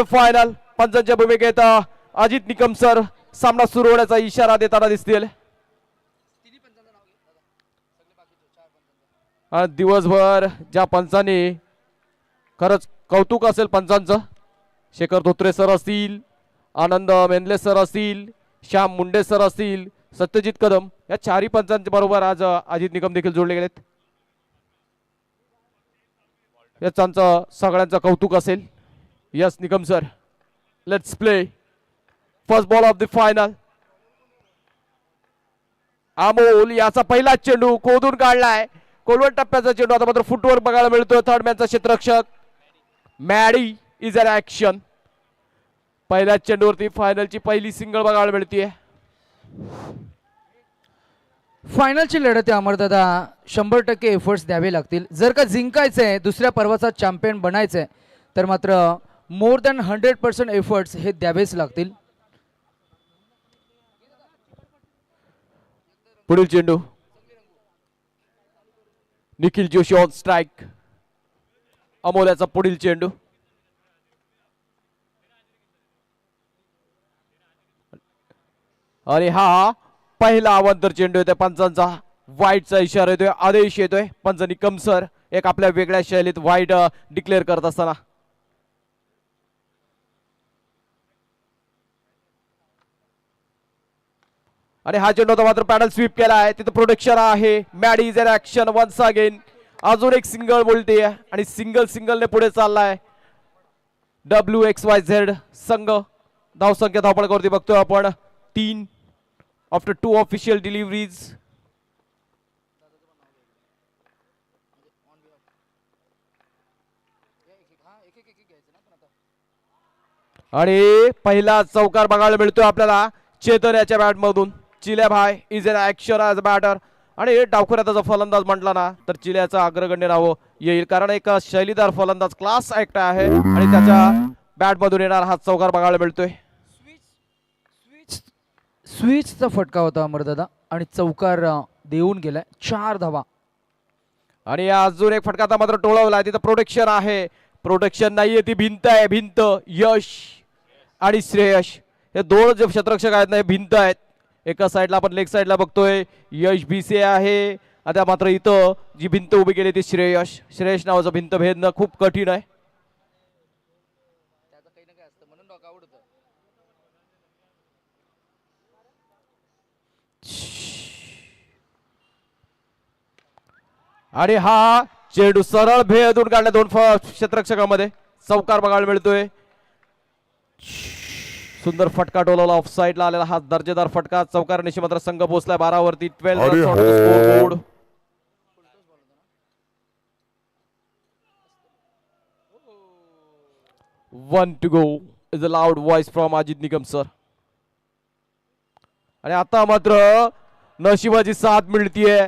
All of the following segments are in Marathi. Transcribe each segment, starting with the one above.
फायनल पंचांच्या भूमिकेत अजित निकम सर सामना सुरू होण्याचा इशारा देताना दिसतील. दिवसभर ज्या पंचांनी खरंच कौतुक असेल पंचांचं, शेखर धोत्रे सर असतील, आनंद मेंदले सर असतील, श्याम मुंडे सर असतील, सत्यजित कदम, या चारही पंचांच्या बरोबर आज अजित निकम देखील जोडले गेलेत. याचं सगळ्यांचं कौतुक असेल. Yes Nikam sir, let's play first ball of the final. Amol याचा पहिला चेंडू खोदून काढलाय. कोलवट टप्प्याचा चेंडू आता मात्र फुटवर बघायला मिळतोय. थर्ड मॅनचा क्षेत्ररक्षक मॅडी इज अन ऍक्शन. पहिल्या चेंडूवरती फायनलची पहिली सिंगल बघायला मिळतीये. फायनलची लढत आहे अमरदादा, 100% एफर्ट्स द्यावे लागतील. जर का जिंकायचंय, दुसऱ्या पर्वाचा चॅम्पियन बनायचंय, तर मात्र मोर दॅन 100% एफर्ट्स हे द्यावेच लागतील. पुढील चेंडू निखिल जोशी ऑन स्ट्राइक. अमोल्याचा पुढील चेंडू आणि हा पहिला अवंतर चेंडू येतोय. पंचांचा वाईटचा इशारा येतोय, आदेश येतोय. पंच निकम सर एक आपल्या वेगळ्या शैलीत वाईट डिक्लेअर करत असताना आणि हा चेंडू मात्र पॅडल स्वीप केला आहे. तिथे प्रोटेक्शन आहे. Maddy is in action once again. अजून एक सिंगल बोलते आणि सिंगलने पुढे चाललाय WXYZ संघ. धावसंख्या धावपळावरती बघतोय आपण 3 आफ्टर 2 ऑफिशियल डिलिव्हरीज. आणि पहिला चौकार बघायला मिळतोय आपल्याला चेतन याच्या बॅट मधून. चिल्या भाई is in action as a batter. आणि डावखुऱ्यात त्याचा फलंदाज म्हटला ना तर चिल्याचा अग्रगण्य नाव येईल, कारण एक शैलीदार फलंदाज क्लास ऍक्ट आहे आणि त्याच्या बॅट मधून येणार हा चौकार बघायला मिळतोय. स्विचचा फटका होता अमरदादा आणि चौकार देऊन गेलाय. 4 धावा. आणि अजून एक फटका आता मात्र टोळवलाय. तिथं प्रोटेक्शन आहे. प्रोटेक्शन नाहीये, ती भिंत आहे. भिंत. यश आणि श्रेयश हे दोन जे क्षेत्ररक्षक आहेत ना, हे भिंत आहेत. एका साईडला आपण लेग साईडला बघतोय यश BC आहे. आता मात्र इथं जी भिंत उभी केली ती श्रेयश नावाचं भिंत भेदणं खूप कठीण आहे. आणि हा चेंडू सरळ भेदून काढला दोन क्षेत्ररक्षकांमध्ये. चौकार बघायला मिळतोय. सुंदर फटका टोलवला. ऑफ साइडला आलेला हा दर्जेदार फटका. चौकार निशी मात्र संघ पोहोचलाय 12 वरती. 12 1 to go is a loud voice from Ajit Nikam sir. आणि आता मात्र नशिबाची साथ मिळतीये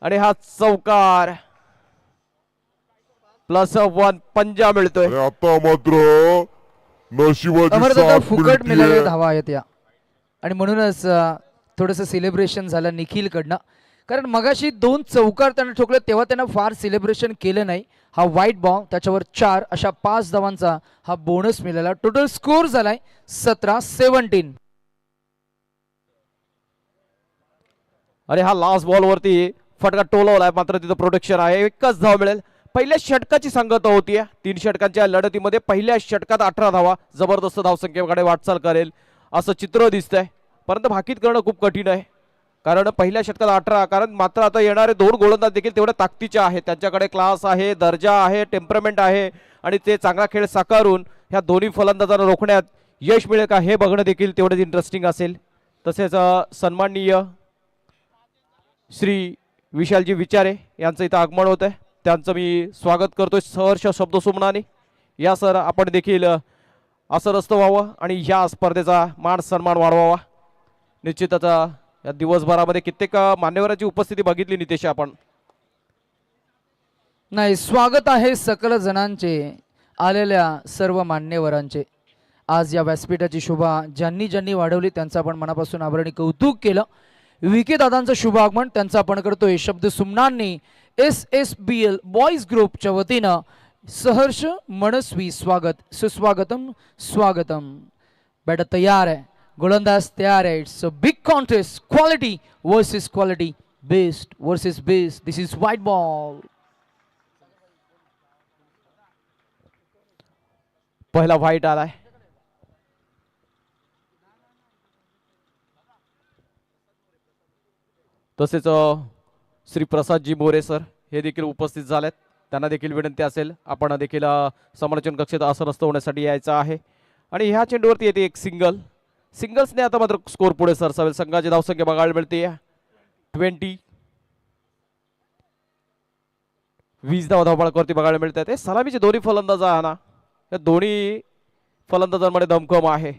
आणि हा चौकार +1 पंजा मिळतोय. आता मात्र अमरदादा फुकट मिळालेल्या धावा आहेत या, आणि म्हणूनच थोडंसं सेलिब्रेशन झालं निखिल कडनं, कारण मगाशी 2 चौकार त्यांना ठोकले तेव्हा त्यांना फार सेलिब्रेशन केलं नाही. हा वाईट बॉल, त्याच्यावर 4 अशा 5 धावांचा हा बोनस मिळाला. टोटल स्कोर झालाय 17-17. अरे हा लास्ट बॉल वरती फटका टोलवलाय, मात्र तिथं प्रोटेक्शन आहे. एकच धाव मिळेल. पहिल्या षटकाची सांगता होती. 3 षटकांच्या लढतीमध्ये पहिल्या षटकात 18 धावा जबरदस्त धावसंख्येकडे वाटचाल करेल असं चित्र दिसतंय. परंतु भाकीत करणं खूप कठीण आहे, कारण पहिल्या षटकात 18, कारण मात्र आता येणारे 2 गोलंदाज देखील तेवढ्या ताकदीचे आहेत. त्यांच्याकडे क्लास आहे, दर्जा आहे, टेम्परमेंट आहे आणि ते चांगला खेळ साकारून ह्या दोन्ही फलंदाजांना रोखण्यात यश मिळेल का हे बघणं देखील तेवढेच इंटरेस्टिंग असेल. तसेच सन्माननीय श्री विशालजी विचारे यांचं इथं आगमन होत आहे. त्यांचं मी स्वागत करतोय सहर्ष शब्दसुमनाने. या सर आपण देखील असं रस्त व्हावं आणि या स्पर्धेचा मान सन्मान वाढवावा. निश्चितच या दिवसभरामध्ये कित्येक मान्यवरांची उपस्थिती बघितली नितेश आपण. नाही, स्वागत आहे सकल जणांचे, आलेल्या सर्व मान्यवरांचे. आज या व्यासपीठाची शोभा ज्यांनी ज्यांनी वाढवली त्यांचं आपण मनापासून आभार आणि कौतुक केलं. विके दादांचं शुभ आगमन त्यांचं आपण करतोय शब्द सुमनांनी SSBL बॉईज ग्रुपच्या वतीनं सहर्ष मनस्वी स्वागत, सुस्वागतम, स्वागतम. बॅट तयार आहे, गोलंदाज तयार आहे. It's a big contest, quality versus quality, best versus best. This is white ball. पहिला व्हाईट आलाय. तसेच श्री प्रसादजी मोरे सर हे देखील उपस्थित झालेत. त्यांना देखील विनंती असेल आपण देखील समालोचन कक्षेत आसनस्थ होण्यासाठी यायचं आहे. आणि ह्या चेंडूवरती येते एक सिंगल. सिंगल्सने आता मात्र स्कोर पुढे सरसावेल. संघाची धावसंख्या बघायला मिळते 20. 20 धावफलकावरती बघायला मिळतात. ते सलामीचे दोन्ही फलंदाज आहे ना, या दोन्ही फलंदाजांमध्ये दमखम आहे.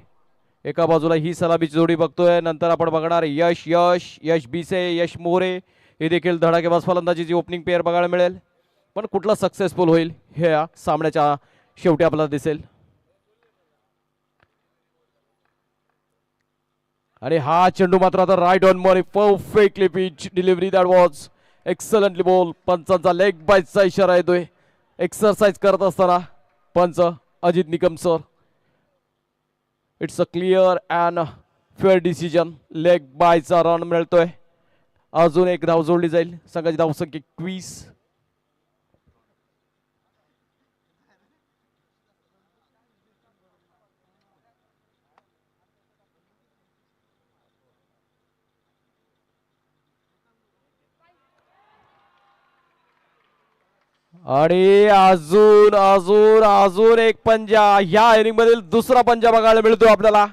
एका बाजूला ही सलामीची जोडी बघतोय, नंतर आपण बघणार यश यश यश बिसे यश मोरे हे देखील धडाकेबाज फलंदाजीची ओपनिंग पेअर बघायला मिळेल. पण कुठला सक्सेसफुल होईल हे या सामन्याच्या शेवटी आपल्याला दिसेल. आणि हा चेंडू मात्र आता right on money, perfectly pitch delivery, that was excellently ball. पंचांचा लेग बायचा इशारा येतोय एक्सरसाइज करत असताना. पंच Ajit Nikam sir, it's a clear and fair decision. Leg बायचा रन मिळतोय. अजून एक धाव जोडली जाईल. संघाची धावसंख्या 21. आणि अजून अजून अजून एक पंजा. या इनिंग मधील दुसरा पंजा बघायला मिळतो आपल्याला.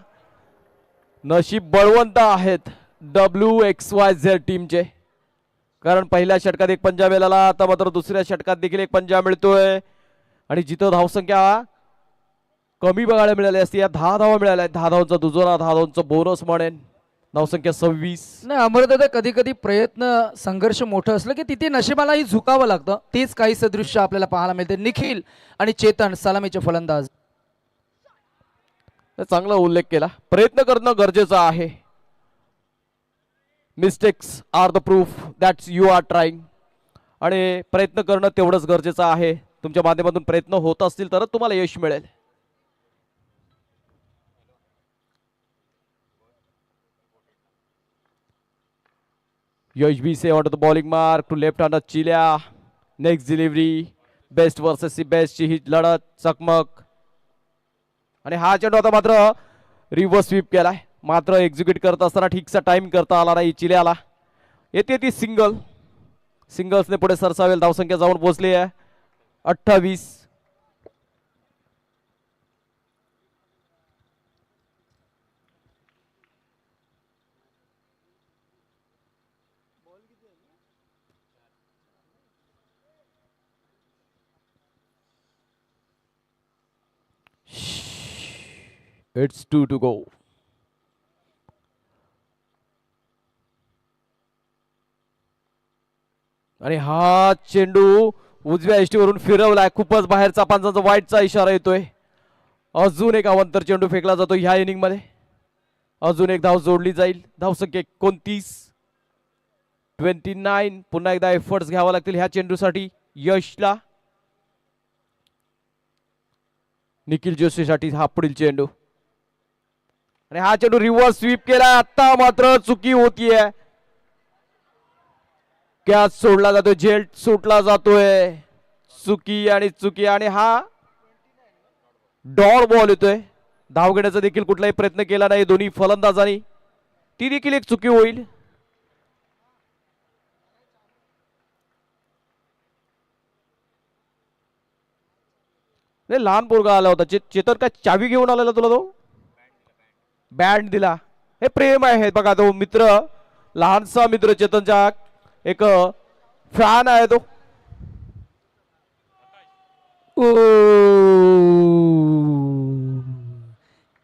नशीब बळवंत आहेत WXYZ टीमचे, कारण पहिल्या षटकात एक पंजा मिळाला, आता मात्र दुसऱ्या षटकात देखील एक पंजा मिळतोय. आणि जिथं धावसंख्या कमी बघायला मिळाली असती, या 10 धावा मिळाल्या. 10 धावांचा दुजोरा, 10 धावांचा बोनस म्हणेन. धावसंख्या 26. नाही अमरदादा, कधी कधी प्रयत्न संघर्ष मोठं असलं की तिथे नशिबालाही झुकावं लागतं. तेच काही सदृश्य आपल्याला पाहायला मिळते. निखिल आणि चेतन सलामीचे फलंदाज. चांगला उल्लेख केला. प्रयत्न करणं गरजेचं आहे. Mistakes are the proof that you are trying. आणि प्रयत्न करणं तेवढंच गरजेचं आहे. तुमच्या माध्यमातून प्रयत्न होत असतील तरच तुम्हाला यश मिळेल. Yash B say on the bowling mark to left hand Chilya. Next delivery, best versus बेस्टची ही लढत, चकमक. आणि हा चेंडू आता मात्र रिव्हर्स स्वीप केलाय. मात्र एक्झिक्यूट करत असताना ठीकसा टाइम करता आला नाही चिल्याला. येते ती सिंगल. सिंगल्सने पुढे सरसावेल. धावसंख्या जाऊन पोहोचली आहे 28. It's 2 to go. आणि हा चेंडू उजव्या यष्टीवरून फिरवलाय. खूपच बाहेरचा पंचांचा वाईटचा इशारा येतोय. अजून एक अवंतर चेंडू फेकला जातो ह्या इनिंग मध्ये. अजून एक धाव जोडली जाईल. धावसंख्या 29. 29. पुन्हा एकदा एफर्ट्स घ्यावा लागतील ह्या चेंडूसाठी यशला. निखिल जोशीसाठी हा पुढील चेंडू. आणि हा चेंडू रिव्हर्स स्वीप केला. आता मात्र चुकी होतीये. कॅच सोडला जातोय, झेल सुटला जातोय. चुकी आणि चुकी. आणि हा डॉट बॉल येतोय. धाव घेण्याचा देखील कुठलाही प्रयत्न केला नाही दोन्ही फलंदाजांनी. ती देखील एक चुकी होईल. लहान पोरगा आला होता. चेतन काय चावी घेऊन आलेला तुला तो? बँड दिला. हे प्रेम आहे बघा. तो मित्र, लहानसा मित्र चेतनचा एक फॅन आहे तो.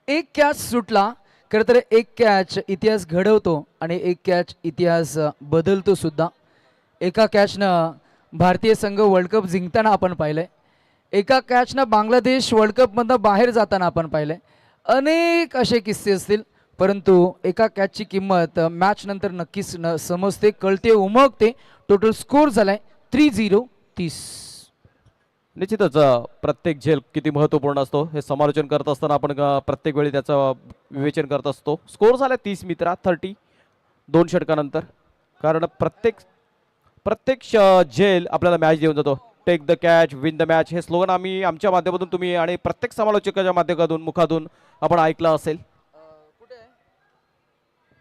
एक कॅच सुटला. खरं तर एक कॅच इतिहास घडवतो आणि एक कॅच इतिहास बदलतो सुद्धा. एका कॅचनं भारतीय संघ वर्ल्ड कप जिंकताना आपण पाहिलंय. एका कॅचनं बांगलादेश वर्ल्ड कपमधनं बाहेर जाताना आपण पाहिलंय. अनेक असे किस्से असतील, परंतु एका कॅचची किंमत मॅच नंतर नक्कीच समजते, कळते, उमगते. टोटल स्कोर झालाय 3-0. 30. निश्चितच प्रत्येक झेल किती महत्वपूर्ण असतो हे समालोचन करत असताना आपण प्रत्येक वेळी त्याचं विवेचन करत असतो. स्कोर झाला 30 मित्रा 30 2 षटकानंतर. कारण प्रत्येक झेल आपल्याला मॅच देऊन जातो. Take the catch win the match हे स्लोगन आम्ही आमच्या माध्यमातून तुम्ही आणि प्रत्येक समालोचकाच्या माध्यमातून मुखातून आपण ऐकलं असेल.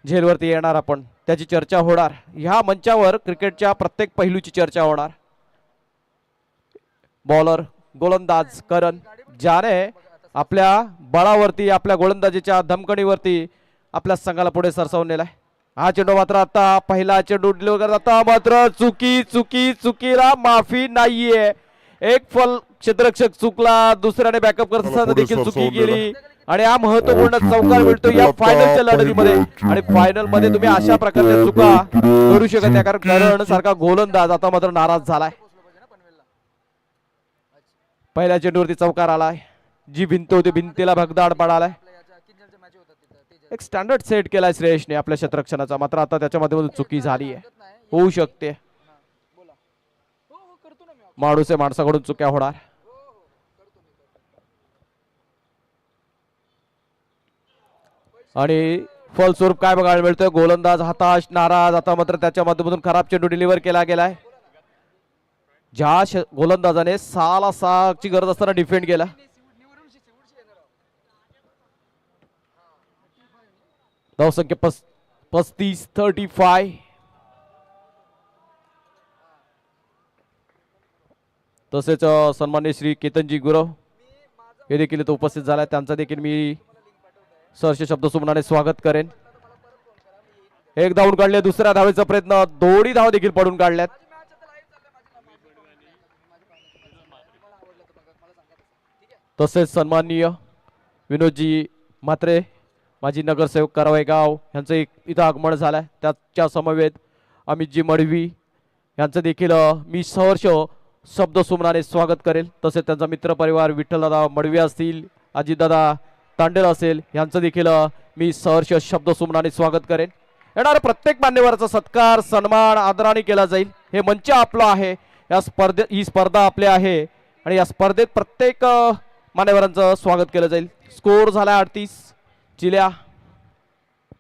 झेलवरती येणार आपण त्याची चर्चा होणार. ह्या मंचावर क्रिकेटच्या प्रत्येक पैलूची चर्चा होणार. बॉलर गोलंदाज करण ज्याने आपल्या बळावरती आपल्या गोलंदाजीच्या धमकणीवरती आपल्या संघाला पुढे सरसावून नेलाय. हा चेंडू मात्र आता पहिला चेंडू डिलिव्हर करत आता मात्र चुकीला माफी नाहीये. एक फल क्षेत्ररक्षक चुकला दुसऱ्याने बॅकअप करत असताना देखील चुकी केली आणि हा महत्वपूर्ण चौकार मिळतो या फायनलच्या लढतीमध्ये. आणि फायनल मध्ये तुम्ही अशा प्रकारच्या चुका करू शकत नाही कारण करण सारखा गोलंदाज आता मात्र नाराज झालाय. पहिल्या चेंडूवरती चौकार आलाय. जी भिंत होती भिंतीला भगदाड पडालाय. एक स्टँडर्ड सेट केलाय श्रेयसने आपल्या क्षेत्ररक्षणाचा. मात्र आता त्याच्या माध्यमातून चुकी झाली आहे. होऊ शकते माणूस माणसाकडून चुक्या होणार. आणि फलस्वरूप काय बघायला मिळतोय गोलंदाज हताश नाराज. आता मात्र त्याच्या माध्यमातून खराब चेंडू डिलिव्हर केला गेलाय. ज्या गोलंदाजाने 6 ची गरज असताना डिफेंड केला. धावसंख्या 35-35. तसेच सन्माननीय श्री केतनजी गुरव हे देखील इथे उपस्थित झाले. त्यांचा देखील मी सहर्ष शब्द सुमनाने स्वागत करेन. एक धावून काढले दुसऱ्या धावेचा प्रयत्न दोन्ही धावा देखील पडून काढल्यात. तसेच सन्माननीय विनोदजी म्हात्रे माजी नगरसेवक कारवाई गाव यांचं इथं आगमन झालंय. त्याच्या समवेत अमितजी मडवी यांचं देखील मी सहर्ष शब्द सुमनाने स्वागत करेल. तसेच त्यांचा मित्र परिवार विठ्ठलदादा मडवी असतील अजितदादा तांडेल असेल यांचं देखील मी सहर्ष शब्द सुमनाने स्वागत करेन. येणाऱ्या प्रत्येक मान्यवराचा सत्कार सन्मान आदराने केला जाईल. हे मंच आपलं आहे. या ही स्पर्धा आपली आहे आणि या स्पर्धेत प्रत्येक मान्यवरांचं स्वागत केलं जाईल. स्कोर झाला 38. चिल्या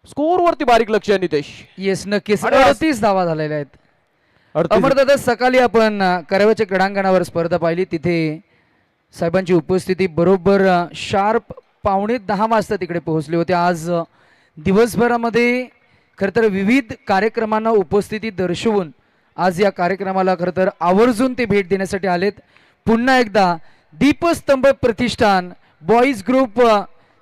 स्कोर वरती बारीक लक्ष आहे नितेश. येस नक्कीच 38 धावा झालेल्या आहेत. अमरदादा सकाळी आपण कराव्याच्या क्रीडांगणावर स्पर्धा पाहिली. तिथे साहेबांची उपस्थिती बरोबर शार्प 9:45 वाजता तिकडे पोहोचले होते. आज दिवसभरामध्ये खरं तर विविध कार्यक्रमांना उपस्थिती दर्शवून आज या कार्यक्रमाला खरं तर आवर्जून ते भेट देण्यासाठी आलेत. पुन्हा एकदा दीपस्तंभ प्रतिष्ठान बॉईज ग्रुप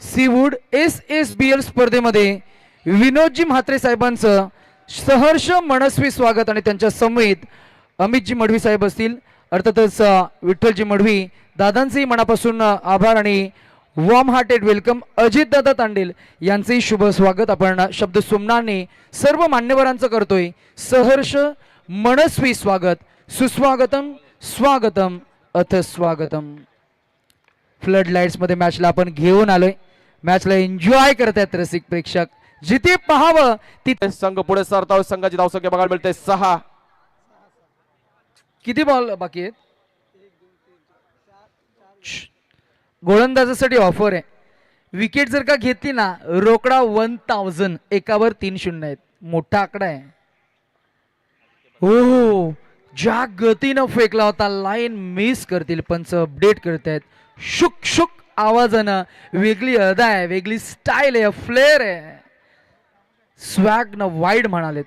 सीवूड SSBL स्पर्धेमध्ये विनोदजी म्हात्रे साहेबांचं सहर्ष मनस्वी स्वागत आणि त्यांच्या समवेत अमितजी मडवी साहेब असतील. अर्थातच विठ्ठलजी मडवी दादांचेही मनापासून आभार आणि वॉर्म हार्टेड वेलकम. अजितदादा तांडेल यांचेही शुभ स्वागत आपण शब्द सुमनाने सर्व मान्यवरांचं करतोय. सहर्ष मनस्वी स्वागत. सुस्वागतम स्वागतम अथ स्वागतम. फ्लड लाईट्स मध्ये मॅचला आपण घेऊन आलोय. मॅचला एन्जॉय करतायत रसिक प्रेक्षक. जिथे पाहावं तिथे संघ पुढे सरताव. संघाची धावसंख्या बघायला मिळते 6. किती बॉल बाकी आहेत. गोलंदाजासाठी ऑफर आहे. विकेट जर का घेतली ना रोकडा 1000 एकावर 3-0 आहेत. मोठा आकडा आहे. हो ज्या गतीनं फेकला होता लाईन मिस करतील. पंच अपडेट करतायत. शुक शुक आवाजानं. वेगळी अदा आहे वेगळी स्टाईल आहे फ्लेअर आहे. स्वॅग न वाईड म्हणालेत.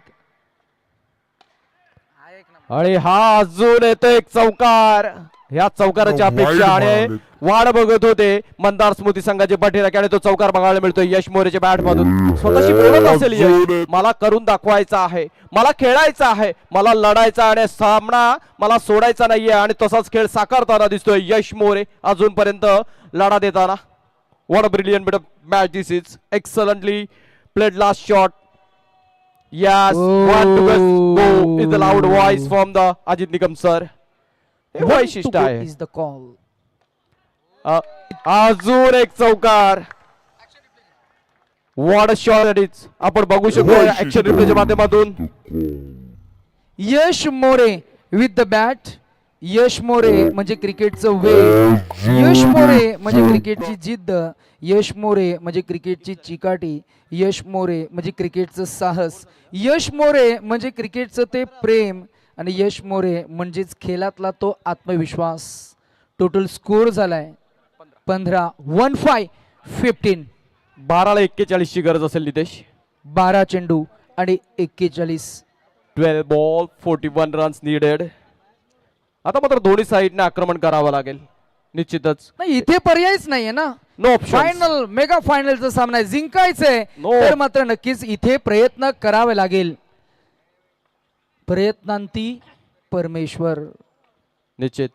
आणि हा अजून येतो एक चौकार. ह्या चौकाराची अपेक्षा आणि वाढ बघत होते मंदार स्मृती संघाचे बटेरा आणि तो चौकार बघायला मिळतोय यश मोरेच्या बॅट मधून. स्वतःशी बोलत असेल यश मला करून दाखवायचा आहे मला खेळायचा आहे मला लढायचा आणि सामना मला सोडायचा नाहीये. आणि तसाच खेळ साकारताना दिसतोय यश मोरे अजूनपर्यंत लढा देताना. What a brilliant bit of match this is. Excellently played last shot. Yes, one to go is the loud voice from the Ajit Nikam sir. हे वैशिष्ट्य आहे. Is the call. अजून एक चौकार. What a shot it is. आपण बघू शकतो ऍक्शन रिप्लेच्या माध्यमातून. यश मोरे with the bat यश मोरे म्हणजे क्रिकेटचं वेग, यश मोरे म्हणजे क्रिकेटची जिद्द, यश मोरे म्हणजे क्रिकेटची चिकाटी, यश मोरे म्हणजे क्रिकेटचं साहस, यश मोरे म्हणजे क्रिकेटचं ते प्रेम आणि यश मोरे म्हणजेच खेळातला तो आत्मविश्वास. टोटल स्कोर झालाय 15 12ला 41 ची गरज असेल नितेश. 12 चेंडू आणि 41. 12 बॉल 41 रन्स नीडेड. आता मात्र दोन्ही साईडने आक्रमण करावं लागेल निश्चितच. नाही इथे पर्यायच नाहीये ना. No option. फायनल मेगा फायनलचा सामना आहे, जिंकायचंय No. तर मात्र नक्कीच इथे प्रयत्न करावे लागेल. प्रयत्नांती परमेश्वर. निश्चित.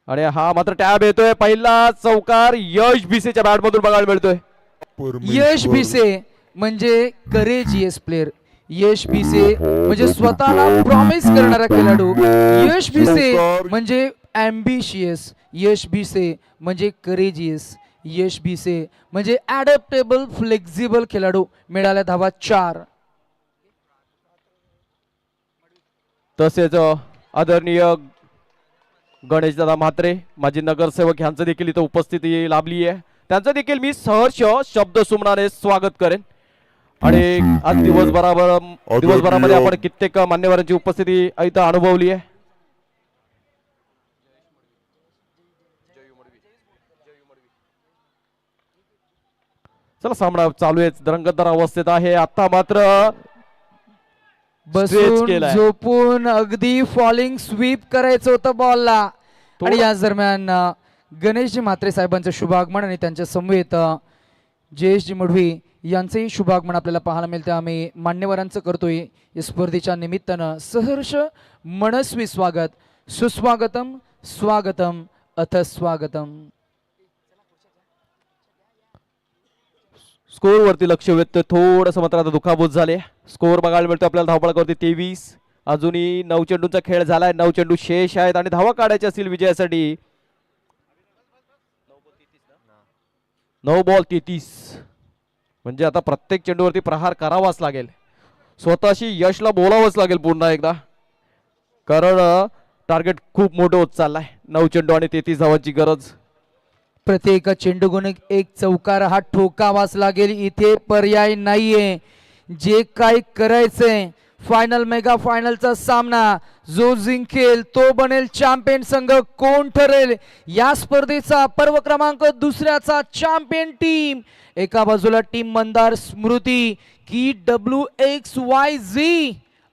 आणि हा मात्र टॅब येतोय, पहिला चौकार यश भिसेच्या बॅट मधून बघायला मिळतोय. यश भिसे म्हणजे करेजियस प्लेअर, यश भिसे म्हणजे स्वतःला प्रॉमिस करणारा खेळाडू, यश भिसे म्हणजे ॲम्बिशियस, यश भिसे म्हणजे करेजियस, यश भिसे म्हणजे ॲडॅप्टेबल फ्लेक्झिबल खेळाडू. मिळाल्या धावा 4. तसेच आदरणीय गणेशदादा म्हात्रे माजी नगरसेवक यांचं देखील इथं उपस्थिती लाभली आहे. त्यांचं देखील मी सहर्ष शब्द सुमनाने स्वागत करेन. आणि आज दिवसभरामध्ये आपण कित्येक मान्यवरांची उपस्थिती इथं अनुभवली आहे. चला सामना चालू आहे, रंगतदार अवस्थेत आहे. आता मात्र बसून केलाय. झोपून अगदी फॉलिंग स्वीप करायचं होतं बॉलला. आणि या दरम्यान गणेशजी म्हात्रे साहेबांचं शुभागमन आणि त्यांच्या समवेत जयेशजी मढवी यांचंही शुभागमन आपल्याला पाहायला मिळतं. आम्ही मान्यवरांचं करतोय या स्पर्धेच्या निमित्तानं सहर्ष मनस्वी स्वागत. सुस्वागतम, स्वागतम अथ स्वागतम. स्कोर वरती लक्ष वेधतोय, थोडस मात्र आता दुखापत झाले. स्कोर बघायला मिळतो आपल्याला, धावपळावरती 23. अजूनही 9 चेंडूंचा खेळ झालाय, 9 चेंडू शेष आहेत आणि धावा काढायच्या असतील विजयासाठी. 9 बॉल 33 म्हणजे आता प्रत्येक चेंडूवरती प्रहार करावाच लागेल. स्वतःशी यशला बोलावंच लागेल पुन्हा एकदा, कारण टार्गेट खूप मोठं होत चाललाय. 9 चेंडू आणि 33 धावांची गरज. प्रत्येक चेंडूगुण एक चौकार हा ठोकावाच लागेल. इथे पर्याय नाहीये. जे काय करायचंय फायनल मेगा फायनलचा सामना जो जिंकेल तो बनेल चॅम्पियन. संघ कोण ठरेल या स्पर्धेचा पर्व क्रमांक 2चा चॅम्पियन टीम. एका बाजूला टीम मंदार स्मृती की WXYZ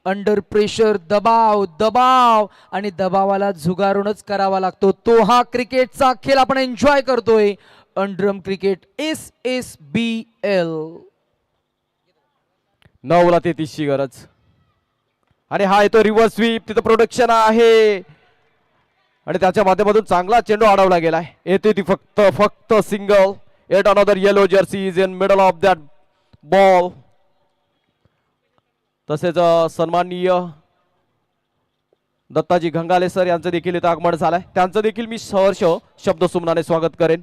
अंडर प्रेशर, दबाव दबाव आणि दबावाला झुगारूनच करावा लागतो. तो हा क्रिकेटचा खेळ आपण एन्जॉय करतोय. अंडरम क्रिकेट SSBL. 9ला 33 ची गरज. आणि हा येतो रिव्हर्स स्वीप, तिथं प्रोडक्शन आहे आणि त्याच्या माध्यमातून चांगला चेंडू अडवला गेलाय. येते ती फक्त single. Eight another yellow Jersey is in middle of that ball. तसेच सन्माननीय दत्ताजी घंगाले सर यांचं देखील इथं आगमन झालंय. त्यांचं देखील मी सहर्ष शब्द सुमनाने स्वागत करेन.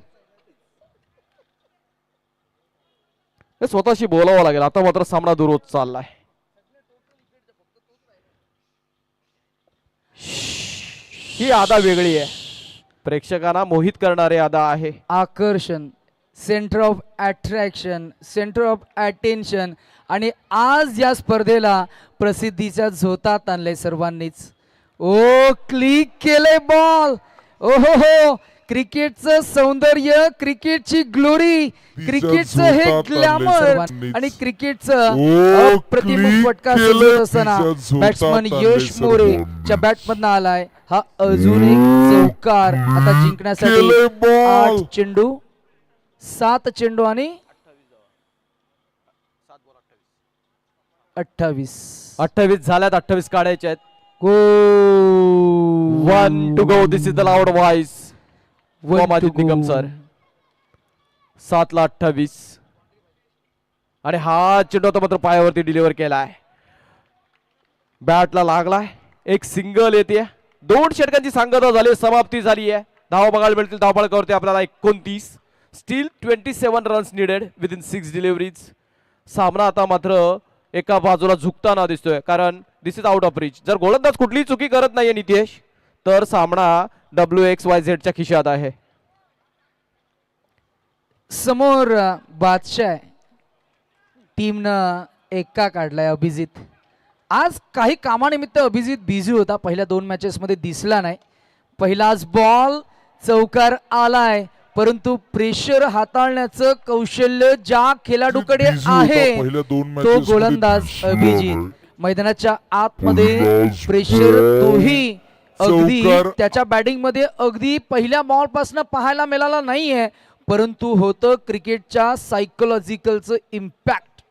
स्वतःशी बोलावं लागेल. आता मात्र सामना दूर होत चाललाय. ही अदा वेगळी आहे, प्रेक्षकांना मोहित करणारे अदा आहे. आकर्षण, centre of attraction, centre of attention. आणि आज या स्पर्धेला प्रसिद्धीच्या झोतात आणलंय सर्वांनीच. ओ क्लिक केले बॉल. ओ हो, क्रिकेटचं सौंदर्य, क्रिकेटची ग्लोरी, क्रिकेटचं हे ग्लॅमर आणि क्रिकेटचं अप्रतिम फटका सुरू असताना बॅट्समन यश मोरेच्या बॅटमधनं आलाय हा अजून एक चौकार. आता जिंकण्यासाठी 8 चेंडू, 7 चेंडू आणि 28 झाल्यात. 28 काढायचे आहेत. Go 1 to go. This is the loud voice from Ajit Nikam sir. 7ला 28 आणि हा चेंडू आता मात्र पायावरती डिलिव्हर केलाय, बॅटला लागलाय. एक सिंगल येते. 2 षटकांची सांगता झाली, समाप्ती झाली आहे. धावा बघायला मिळतील धावपळावरती आपल्याला 29. Steel 27 runs needed within 6 deliveries. सामना आता मात्र एका बाजूला झुकताना दिसतोय, कारण दिस इज आउट ऑफ रिच. जर गोलंदाज कुठलीही चुकी करत नाहीये नितेश, तर सामना WXYZ च्या खिशात आहे. समोर बादशाह टीमनं एक्का काढलाय अभिजित. आज काही कामानिमित्त अभिजित बिझी होता, पहिल्या 2 मॅचेस मध्ये दिसला नाही. पहिलाच बॉल चौकार आलाय, परंतु प्रेशर हाताळण्याचं कौशल्य ज्या खेळाडूकडे आहे तो गोलंदाज अभिजित. मैदानाच्या आतमध्ये प्रेशर तोही अगदी त्याच्या बॅटिंग मध्ये अगदी पहिल्या बॉल पासून पाहायला मिळाला नाहीये, परंतु होतं क्रिकेटच्या सायकोलॉजिकलचं इम्पॅक्ट.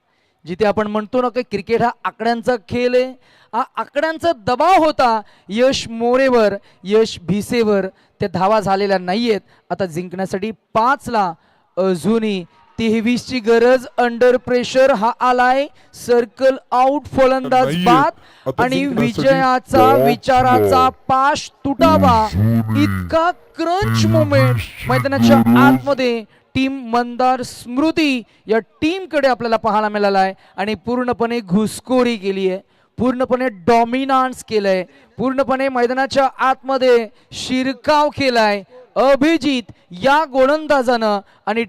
जिथे आपण म्हणतो ना की क्रिकेट हा आकड्यांचा खेळ आहे, हा आकड्यांचा दबाव होता यश मोरेवर, यश भिसेवर. त्या धावा झालेल्या नाहीयेत. आता जिंकण्यासाठी 5 ला अजूनही 23 ची गरज. अंडर प्रेशर हा आलाय, सर्कल आउट, फलंदाज बाद आणि विजयाचा विचाराचा पाश तुटावा इतका क्रंच मोमेंट मैदानाच्या आतमध्ये टीम मंदार स्मृती या टीम कडे आपल्याला पाहायला मिळाला आहे. आणि पूर्णपणे घुसखोरी केली आहे, पूर्णपणे डॉमिनान्स केलंय, पूर्णपणे मैदानाच्या आतमध्ये शिरकाव केलाय अभिजित या गोलंदाजानं. आणि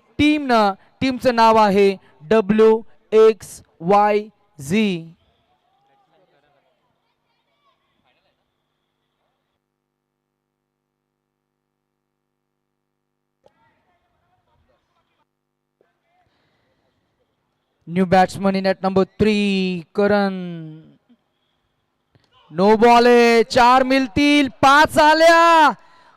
टीमचं नाव आहे WXYZ. New batsman in at number 3 Karan. No ball आहे, 4 मिळतील, 5 आल्या.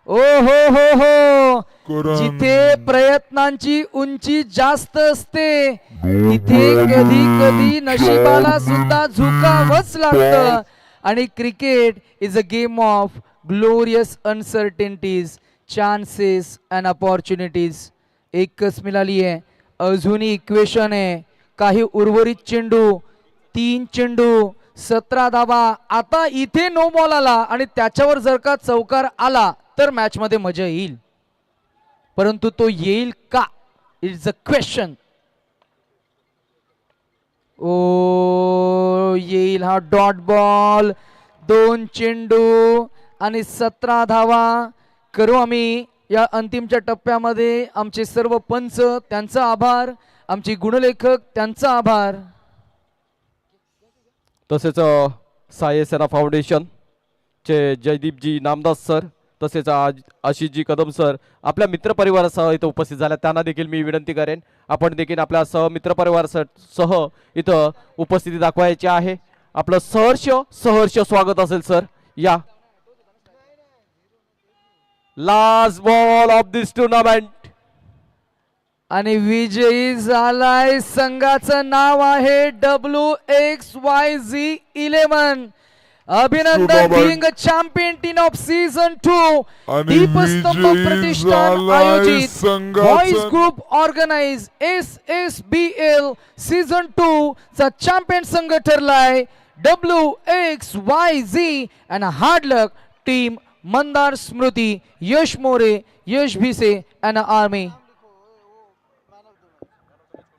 ओ हो, जिथे प्रयत्नांची उंची जास्त असते तिथे कधी कधी नशिबाला सुद्धा झुकावंच लागतं. आणि cricket is a game of glorious uncertainties, chances and opportunities. एकच मिळाली आहे, अजूनही इक्वेशन आहे. काही उर्वरित चेंडू, 3 चेंडू, 17 धावा. आता इथे नो बॉल आला आणि त्याच्यावर जर का चौकार आला तर मॅच मध्ये मजा येईल, परंतु तो येईल का, इट्स अ क्वेश्चन. ओ येईल हा डॉट बॉल. 2 चेंडू आणि 17 धावा. करू आम्ही या अंतिमच्या टप्प्यामध्ये आमचे सर्व पंच त्यांचा आभार, आमचे गुणलेखक त्यांचा आभार. तसेच साई सेना फाउंडेशन चे जयदीपजी नामदास सर, तसेच आशिषजी कदम सर आपल्या मित्रपरिवारासह इथं उपस्थित झाल्या. त्यांना देखील मी विनंती करेन आपण देखील आपल्या मित्रपरिवारासह इथं उपस्थिती दाखवायची आहे. आपलं सहर्ष स्वागत असेल सर. या last ball of this tournament. आणि विजयी झालाय संघाचं नाव आहे WXYZ 11. अभिनंदन. Being a champion team of season 2 Deepstambh Pratishthan आयोजित boys group organise SSBL season 2 चा चॅम्पियन संघ ठरलाय WXYZ. And hard luck team Mandar Smruti, Yash More, Yash Bhise and army.